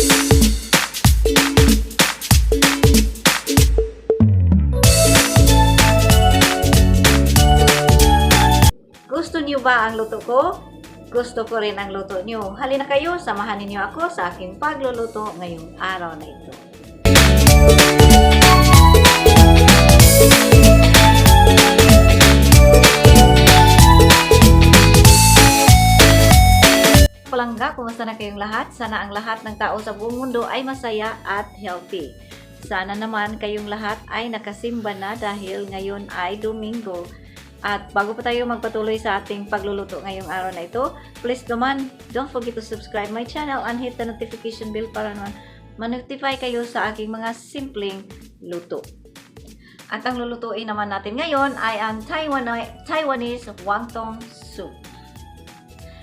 Gusto niyo ba ang luto ko? Gusto ko rin ang luto niyo. Halina kayo, samahan ninyo ako sa aking pagluluto ngayong araw na ito. Palangga, kumusta na kayong lahat? Sana ang lahat ng tao sa buong mundo ay masaya at healthy. Sana naman kayong lahat ay nakasimba na dahil ngayon ay Domingo. At bago pa tayo magpatuloy sa ating pagluluto ngayong araw na ito, please naman, don't forget to subscribe my channel and hit the notification bell para naman ma-notify kayo sa aking mga simpleng luto. At ang lulutuin naman natin ngayon ay ang Taiwanese Wonton soup.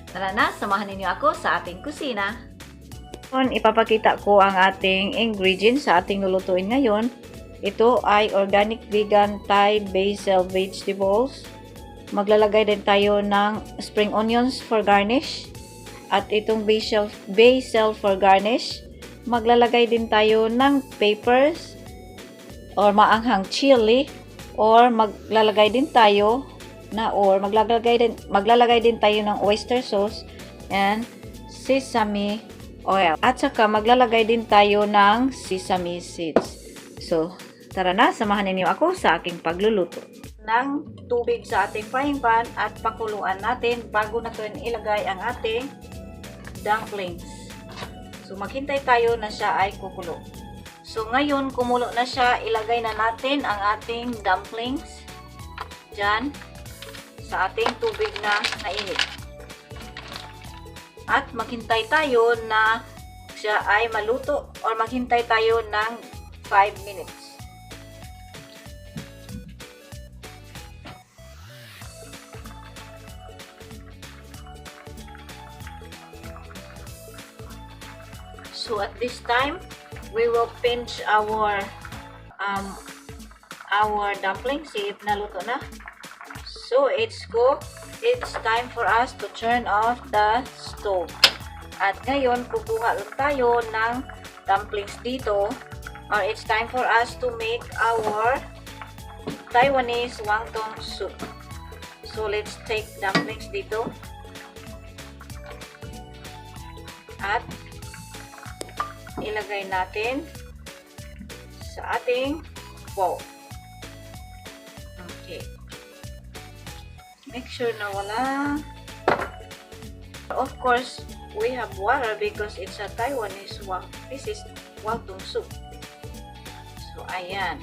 Tara na, samahan ninyo ako sa ating kusina. Ngayon, ipapakita ko ang ating ingredients sa ating lulutuin ngayon. Ito ay organic vegan Thai basil vegetables. Maglalagay din tayo ng spring onions for garnish. At itong basil for garnish. Maglalagay din tayo ng peppers or maanghang chili, or maglalagay din tayo maglalagay din tayo ng oyster sauce and sesame oil. At saka maglalagay din tayo ng sesame seeds. So, tara na, samahan ninyo ako sa aking pagluluto. Ng tubig sa ating frying pan at pakuluan natin bago natin ilagay ang ating dumplings. So, maghintay tayo na siya ay kukulo. So, ngayon, kumulo na siya, ilagay na natin ang ating dumplings dyan sa ating tubig na nainit. At maghintay tayo na siya ay maluto or maghintay tayo ng 5 minutes. So at this time, we will pinch our dumplings. See if naluto na. So it's cooked. It's time for us to turn off the stove. At ngayon, kukuha lang tayo ng dumplings dito. Or it's time for us to make our Taiwanese Wonton soup. So let's take dumplings dito. At ilagay natin sa ating bowl. Okay. Make sure na wala. Of course, we have water because it's a Taiwanese Wonton. This is Wonton soup. So, ayan.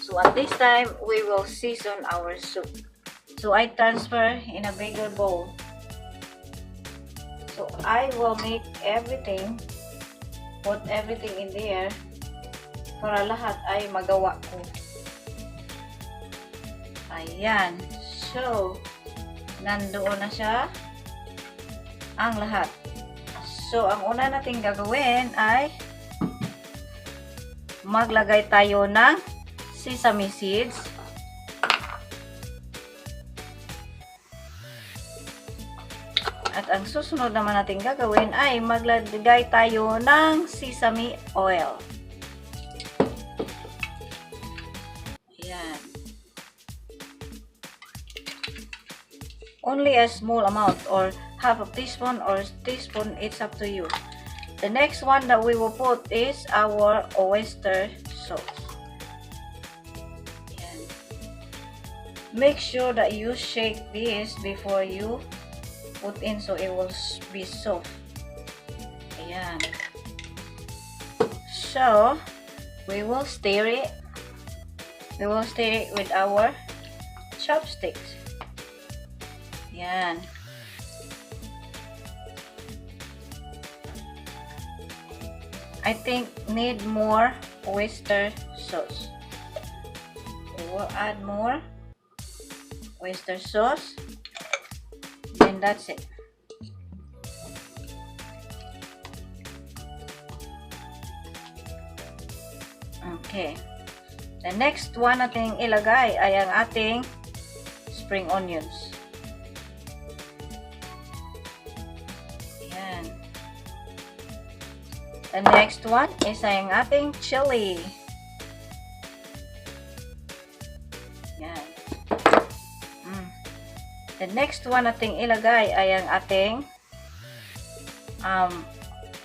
So, at this time, we will season our soup. So, I transfer in a bigger bowl. So, I will make everything, put everything in there para lahat ay magawa ko. Ayan. So, nandoon na siya ang lahat. So, ang una nating gagawin ay maglagay tayo ng sesame seeds. At ang susunod naman natin gagawin ay maglagay tayo ng sesame oil. Ayan. Only a small amount or half a teaspoon or teaspoon, it's up to you. The next one that we will put is our oyster sauce. Ayan. Make sure that you shake this before you put in so it will be soft. Ayan. So, we will stir it. We will stir it with our chopsticks. Ayan. I think need more oyster sauce. We will add more oyster sauce. And that's it. Okay. The next one nating ilagay ay ang ating spring onions. Ayan. The next one is ang ating chili. Yan. The next one nating ilagay ay ang ating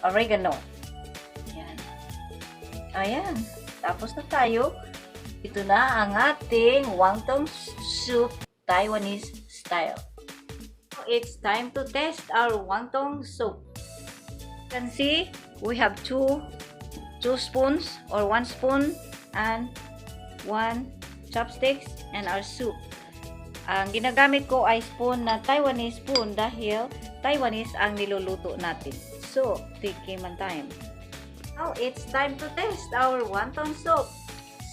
oregano. Yan. Ayan. Tapos na tayo. Ito na ang ating wonton soup, Taiwanese style. It's time to test our wonton soup. You can see we have two spoons or 1 spoon and 1 chopsticks and our soup. Ang ginagamit ko ay spoon na Taiwanese spoon dahil Taiwanese ang niluluto natin. So, tikim ang time. Now, it's time to test our wonton soup.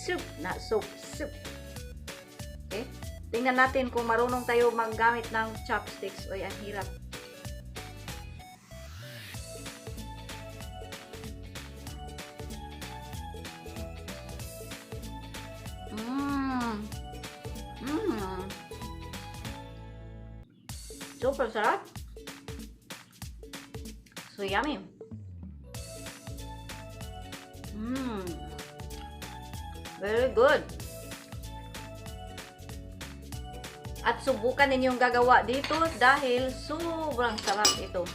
Soup, not soup, soup. Okay? Tingnan natin kung marunong tayo maggamit ng chopsticks. Oy, ang hirap. Super sarap. So yummy. Very good. At subukan ninyong gagawa dito dahil sobrang sarap ito.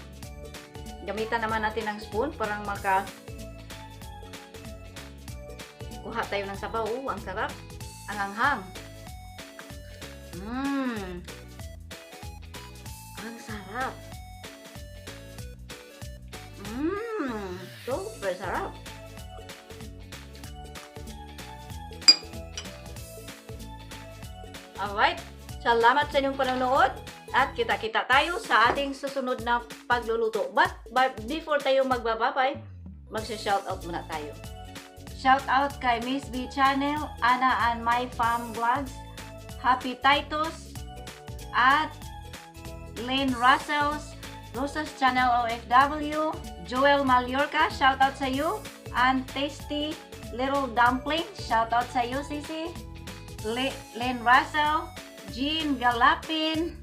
Gamitan naman natin ng spoon para kuha tayo ng sabaw. Ang sarap. Ang anghang. Ang sarap. Super sarap. Alright. Salamat sa inyong panonood at kita-kita tayo sa ating susunod na pagluluto. But before tayo magbababay, magsa-shoutout muna tayo. Shoutout kay Miss B Channel, Ana and My Farm Vlogs, Happy Titus, at Lane Russells, Rosas Channel OFW, Joel Mallorca, shoutout sa iyo, and Tasty Little Dumpling, shoutout sa iyo, Sisi, Lane Russell, Jean Galapin,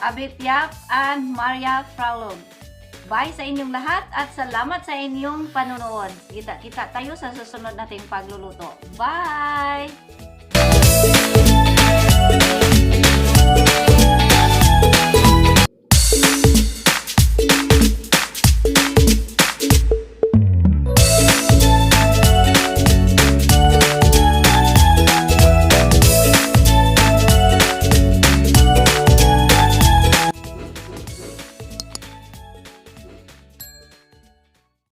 Abit Yap, and Maria Fraulog. Bye sa inyong lahat at salamat sa inyong panonood. Kita-kita tayo sa susunod nating pagluluto. Bye!